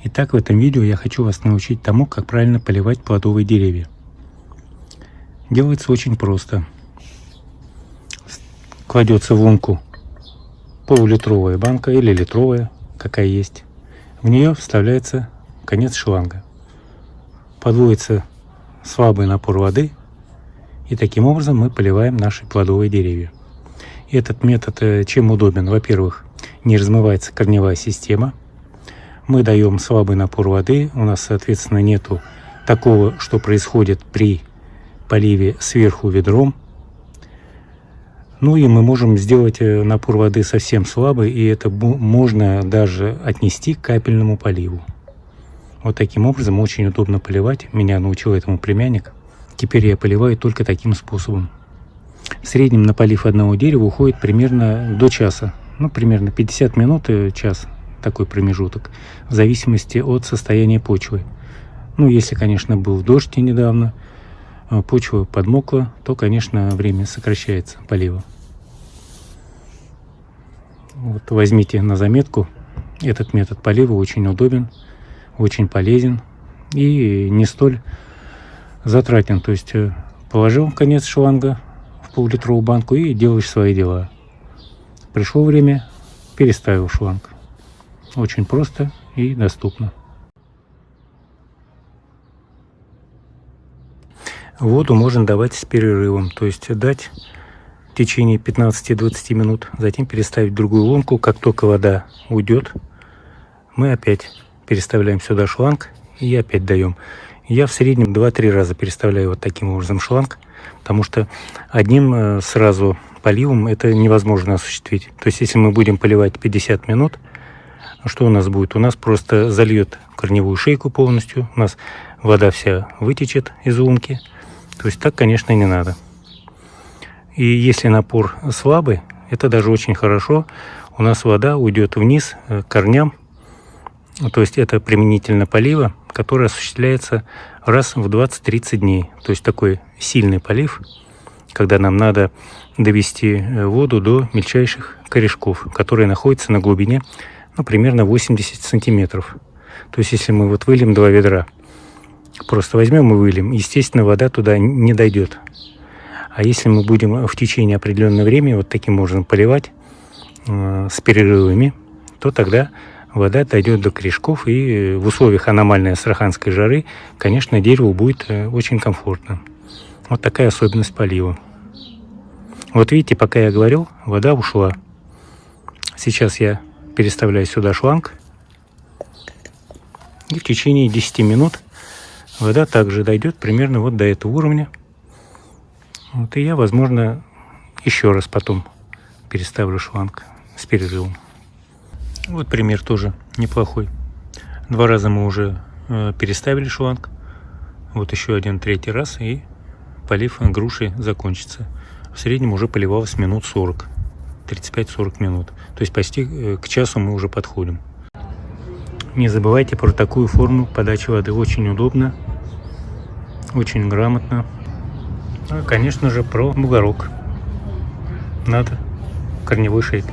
Итак, в этом видео я хочу вас научить тому, как правильно поливать плодовые деревья. Делается очень просто. Кладется в лунку полулитровая банка или литровая, какая есть. В нее вставляется конец шланга. Подводится слабый напор воды, и таким образом мы поливаем наши плодовые деревья. И этот метод чем удобен? Во-первых, не размывается корневая система. Мы даем слабый напор воды, у нас, соответственно, нету такого, что происходит при поливе сверху ведром. Ну и мы можем сделать напор воды совсем слабый, и это можно даже отнести к капельному поливу. Вот таким образом очень удобно поливать. Меня научил этому племянник. Теперь я поливаю только таким способом. В среднем на полив одного дерева уходит примерно до часа. Ну, примерно 50 минут, час. Такой промежуток, в зависимости от состояния почвы. Ну, если, конечно, был дождь недавно, почва подмокла, то, конечно, время сокращается полива. Вот возьмите на заметку, этот метод полива очень удобен, очень полезен и не столь затратен. То есть положил конец шланга в пол-литровую банку и делаешь свои дела. Пришло время, переставил шланг. Очень просто и доступно. Воду можно давать с перерывом, то есть дать в течение 15-20 минут, затем переставить в другую лунку. Как только вода уйдет, мы опять переставляем сюда шланг и опять даем. Я в среднем 2-3 раза переставляю вот таким образом шланг, потому что одним сразу поливом это невозможно осуществить. То есть если мы будем поливать 50 минут, что у нас будет? У нас просто зальет корневую шейку полностью, у нас вода вся вытечет из лунки. То есть так, конечно, не надо. И если напор слабый, это даже очень хорошо. У нас вода уйдет вниз к корням. То есть это применительно полива, который осуществляется раз в 20-30 дней. То есть такой сильный полив, когда нам надо довести воду до мельчайших корешков, которые находятся на глубине примерно 80 сантиметров. То есть если мы вот выльем 2 ведра, просто возьмем и выльем, естественно, вода туда не дойдет. А если мы будем в течение определенного времени вот таким образом поливать с перерывами, то тогда вода дойдет до корешков, и в условиях аномальной астраханской жары, конечно, дереву будет очень комфортно. Вот такая особенность полива. Вот видите, пока я говорил, вода ушла. Сейчас я переставляю сюда шланг, и в течение 10 минут вода также дойдет примерно вот до этого уровня. Вот, и я, возможно, еще раз потом переставлю шланг с перерывом. Вот пример тоже неплохой. 2 раза мы уже переставили шланг. Вот еще один, 3-й раз, и полив груши закончится. В среднем уже поливалось минут 40. 35-40 минут. То есть почти к часу мы уже подходим. Не забывайте про такую форму подачи воды. Очень удобно, очень грамотно. Ну и, конечно же, про бугорок над корневой шейкой.